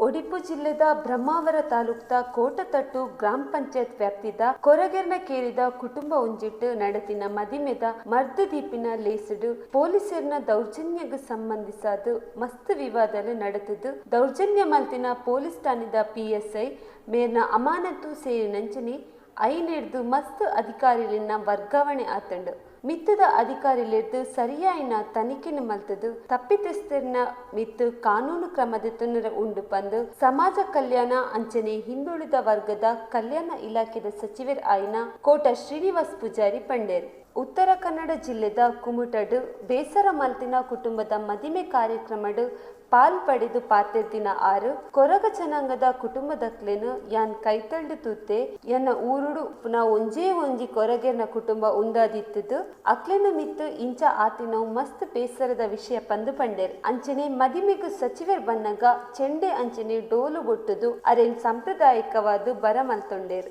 ಉಡುಪಿ ಜಿಲ್ಲೆದ ಬ್ರಹ್ಮಾವರ ತಾಲೂಕದ ಕೋಟತಟ್ಟು ಗ್ರಾಮ ಪಂಚಾಯತ್ ವ್ಯಾಪ್ತಿದ ಕೊರಗೆರ್ನಕೇರಿದ ಕುಟುಂಬ ಒಂಜಿಟ್ಟು ನಡೆತಿನ ಮದಿಮೆದ ಮರ್ದದೀಪಿನ ಲೇಸಿಡು ಪೊಲೀಸರನ ದೌರ್ಜನ್ಯಕ್ಕೆ ಸಂಬಂಧಿಸಾದು ಮಸ್ತ್ ವಿವಾದಲು ನಡೆದಿದ್ದು ದೌರ್ಜನ್ಯ ಮಲ್ತಿನ ಪೊಲೀಸ್ ಠಾಣೆದ PSI ಮೇರ್ನ ಅಮಾನತು ಸೇರಿನಂಚನೆ ಐನೆಡ್ದು ಮಸ್ತ್ ಅಧಿಕಾರಿಲಿನ ವರ್ಗಾವಣೆ ಆತಂಡು ಮಿತ್ತದ ಅಧಿಕಾರಿಲಿರ್ದು ಸರಿಯಾಯಿನ ತನಿಖೆನ ಮಲ್ತದು ತಪ್ಪಿತಸ್ಥರನ್ನ ಮಿತ್ತು ಕಾನೂನು ಕ್ರಮದ ತುನರ ಉಂಡು ಪಂದು ಸಮಾಜ ಕಲ್ಯಾಣ ಅಂಚನೆ ಹಿಂದುಳಿದ ವರ್ಗದ ಕಲ್ಯಾಣ ಇಲಾಖೆದ ಸಚಿವರ ಆಯ್ನ ಕೋಟ ಶ್ರೀನಿವಾಸ್ ಪೂಜಾರಿ ಪಂಡೇರ್ ಉತ್ತರ ಕನ್ನಡ ಜಿಲ್ಲೆದ ಕುಮಟಡು ಬೇಸರ ಮಲ್ತಿನ ಕುಟುಂಬದ ಮದಿಮೆ ಕಾರ್ಯಕ್ರಮಡು ಪಾಲ್ ಪಡೆದು ಪಾತೆರ್ದಿನ ಆರು ಕೊರಗ ಜನಾಂಗದ ಕುಟುಂಬದಕ್ಲೇನು ಯಾನ್ ಕೈತಳ್ದು ತೂತೆ ಯನ್ನ ಊರುಡು ಪುನಃ ಒಂಜೇ ಒಂಜಿ ಕೊರಗೆರ್ನ ಕುಟುಂಬ ಉಂದಾದಿತ್ತದು ಅಕ್ಲೆನು ಮಿತ್ತು ಇಂಚ ಆತಿನವು ಮಸ್ತ್ ಬೇಸರದ ವಿಷಯ ಪಂದು ಪಂಡೇರ್ ಅಂಚನೆ ಮದಿಮೆಗೂ ಸಚಿವರ್ ಬನ್ನಗ ಚೆಂಡೆ ಅಂಚನೆ ಡೋಲು ಗೊಟ್ಟುದು ಅರೆನ್ ಸಾಂಪ್ರದಾಯಿಕವಾದ ಬರ ಮಲ್ತೊಂಡೇರ್.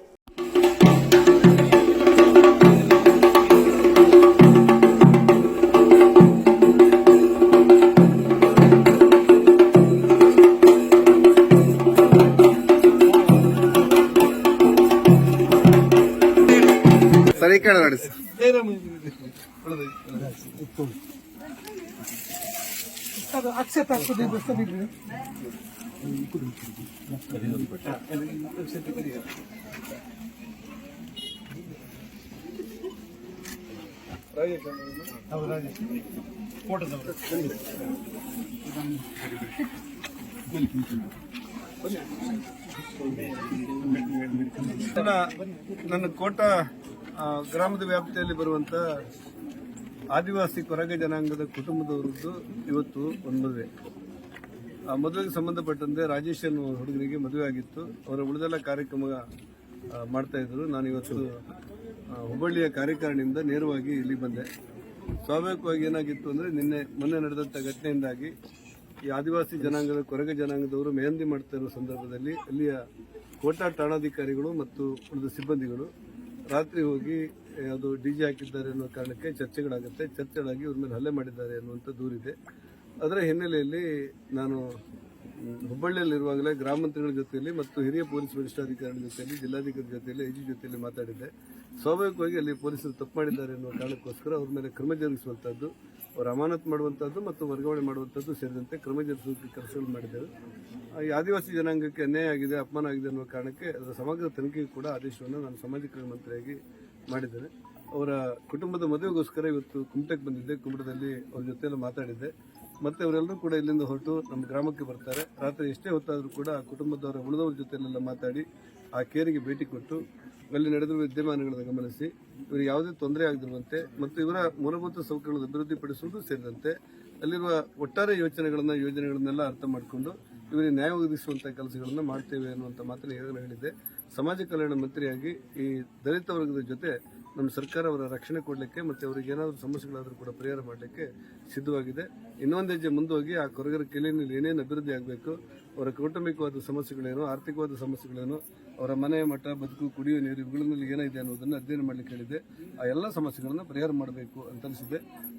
ನನ್ನ ಕೋಟ ಗ್ರಾಮದ ವ್ಯಾಪ್ತಿಯಲ್ಲಿ ಬರುವಂತ ಆದಿವಾಸಿ ಕೊರಗ ಜನಾಂಗದ ಕುಟುಂಬದವರದ್ದು ಇವತ್ತು ಒಂದು ಮದುವೆ. ಆ ಮದುವೆಗೆ ಸಂಬಂಧಪಟ್ಟಂತೆ ರಾಜೇಶ್ ಅನ್ನೋ ಹುಡುಗರಿಗೆ ಮದುವೆ ಆಗಿತ್ತು. ಅವರ ಉಳಿದೆಲ್ಲ ಕಾರ್ಯಕ್ರಮ ಮಾಡ್ತಾ ಇದ್ರು. ನಾನು ಇವತ್ತು ಹುಬ್ಬಳ್ಳಿಯ ಕಾರ್ಯಕಾರಿಣಿಯಿಂದ ನೇರವಾಗಿ ಇಲ್ಲಿ ಬಂದೆ. ಸ್ವಾಭಾವಿಕವಾಗಿ ಏನಾಗಿತ್ತು ಅಂದ್ರೆ ಮೊನ್ನೆ ನಡೆದಂತ ಘಟನೆಯಿಂದಾಗಿ ಈ ಆದಿವಾಸಿ ಜನಾಂಗದ ಕೊರಗ ಜನಾಂಗದವರು ಮೆಹಂದಿ ಮಾಡ್ತಾ ಇರುವ ಸಂದರ್ಭದಲ್ಲಿ ಅಲ್ಲಿಯ ಕೋಟಾ ಠಾಣಾಧಿಕಾರಿಗಳು ಮತ್ತು ಉಳಿದ ಸಿಬ್ಬಂದಿಗಳು ರಾತ್ರಿ ಹೋಗಿ ಅದು ಡಿಜೆ ಹಾಕಿದ್ದಾರೆ ಅನ್ನೋ ಕಾರಣಕ್ಕೆ ಚರ್ಚೆಗಳಾಗಿ ಇವ್ರ ಮೇಲೆ ಹಲ್ಲೆ ಮಾಡಿದ್ದಾರೆ ಅನ್ನುವಂಥ ದೂರಿದೆ. ಅದರ ಹಿನ್ನೆಲೆಯಲ್ಲಿ ನಾನು ಹುಬ್ಬಳ್ಳಿಯಲ್ಲಿರುವಾಗಲೇ ಗ್ರಾಮ ಮಂತ್ರಿಗಳ ಜೊತೆಯಲ್ಲಿ ಮತ್ತು ಹಿರಿಯ ಪೊಲೀಸ್ ವರಿಷ್ಠಾಧಿಕಾರಿಗಳ ಜೊತೆಯಲ್ಲಿ ಜಿಲ್ಲಾಧಿಕಾರಿ ಜೊತೆಯಲ್ಲಿ IG ಜೊತೆಯಲ್ಲಿ ಮಾತಾಡಿದ್ದೆ. ಸ್ವಾಭಾವಿಕವಾಗಿ ಅಲ್ಲಿ ಪೊಲೀಸರು ತಪ್ಪು ಮಾಡಿದ್ದಾರೆ ಎನ್ನುವ ಕಾರಣಕ್ಕೋಸ್ಕರ ಅವ್ರ ಮೇಲೆ ಕ್ರಮ ಜರುಗಿಸುವಂತಹದ್ದು, ಅವರ ಅಮಾನತು ಮಾಡುವಂತಹದ್ದು ಮತ್ತು ವರ್ಗಾವಣೆ ಮಾಡುವಂತಹದ್ದು ಸೇರಿದಂತೆ ಕ್ರಮ ಜರುಗಿಸುವ ಕೆಲಸಗಳು ಮಾಡಿದ್ದೇವೆ. ಈ ಆದಿವಾಸಿ ಜನಾಂಗಕ್ಕೆ ಅನ್ಯಾಯ ಆಗಿದೆ, ಅಪಮಾನ ಆಗಿದೆ ಅನ್ನುವ ಕಾರಣಕ್ಕೆ ಅದರ ಸಮಗ್ರ ತನಿಖೆಗೆ ಕೂಡ ಆದೇಶವನ್ನು ನಾನು ಸಮಾಜ ಕಲ್ಯಾಣ ಮಂತ್ರಿಯಾಗಿ ಮಾಡಿದ್ದೇನೆ. ಅವರ ಕುಟುಂಬದ ಮದುವೆಗೋಸ್ಕರ ಇವತ್ತು ಕುಮಟಕ್ಕೆ ಬಂದಿದ್ದೆ. ಕುಮಟದಲ್ಲಿ ಅವ್ರ ಜೊತೆಲ್ಲ ಮಾತಾಡಿದ್ದೆ. ಮತ್ತೆ ಅವರೆಲ್ಲರೂ ಕೂಡ ಇಲ್ಲಿಂದ ಹೊರಟು ನಮ್ಮ ಗ್ರಾಮಕ್ಕೆ ಬರ್ತಾರೆ. ರಾತ್ರಿ ಎಷ್ಟೇ ಹೊತ್ತಾದರೂ ಕೂಡ ಕುಟುಂಬದವರ ಉಳಿದವರ ಜೊತೆಲೆಲ್ಲ ಮಾತಾಡಿ ಆ ಕೇರಿಗೆ ಭೇಟಿ ಕೊಟ್ಟು ಅಲ್ಲಿ ನಡೆದಿರುವ ವಿದ್ಯಮಾನಗಳನ್ನು ಗಮನಿಸಿ ಇವರಿಗೆ ಯಾವುದೇ ತೊಂದರೆ ಆಗದಿರುವಂತೆ ಮತ್ತು ಇವರ ಮೂಲಭೂತ ಸೌಕರ್ಯಗಳನ್ನು ಅಭಿವೃದ್ಧಿಪಡಿಸುವುದು ಸೇರಿದಂತೆ ಅಲ್ಲಿರುವ ಒಟ್ಟಾರೆ ಯೋಜನೆಗಳನ್ನೆಲ್ಲ ಅರ್ಥ ಮಾಡಿಕೊಂಡು ಇವರಿಗೆ ನ್ಯಾಯ ಒದಗಿಸುವಂತಹ ಕೆಲಸಗಳನ್ನು ಮಾಡ್ತೇವೆ ಅನ್ನುವಂಥ ಮಾತನ್ನು ಈಗಾಗಲೇ ಹೇಳಿದ್ದೆ. ಸಮಾಜ ಕಲ್ಯಾಣ ಮಂತ್ರಿಯಾಗಿ ಈ ದಲಿತ ವರ್ಗದ ಜೊತೆ ನಮ್ಮ ಸರ್ಕಾರ ಅವರ ರಕ್ಷಣೆ ಕೊಡಲಿಕ್ಕೆ ಮತ್ತು ಅವರಿಗೆ ಏನಾದರೂ ಸಮಸ್ಯೆಗಳಾದರೂ ಕೂಡ ಪರಿಹಾರ ಮಾಡಲಿಕ್ಕೆ ಸಿದ್ಧವಾಗಿದೆ. ಇನ್ನೊಂದು ಹೆಜ್ಜೆ ಮುಂದೋಗಿ ಆ ಕೊರಗರ ಕೆಲಿನಲ್ಲಿ ಏನೇನು ಅಭಿವೃದ್ಧಿ ಆಗಬೇಕು, ಅವರ ಕೌಟುಂಬಿಕವಾದ ಸಮಸ್ಯೆಗಳೇನು, ಆರ್ಥಿಕವಾದ ಸಮಸ್ಯೆಗಳೇನು, ಅವರ ಮನೆ ಮಠ ಬದುಕು ಕುಡಿಯುವ ನೀರು ಇವುಗಳಲ್ಲಿ ಏನಿದೆ ಅನ್ನೋದನ್ನು ಅಧ್ಯಯನ ಮಾಡಲಿಕ್ಕೆ ಹೇಳಿದೆ. ಆ ಎಲ್ಲ ಸಮಸ್ಯೆಗಳನ್ನು ಪರಿಹಾರ ಮಾಡಬೇಕು ಅಂತ ಅನಿಸಿದೆ.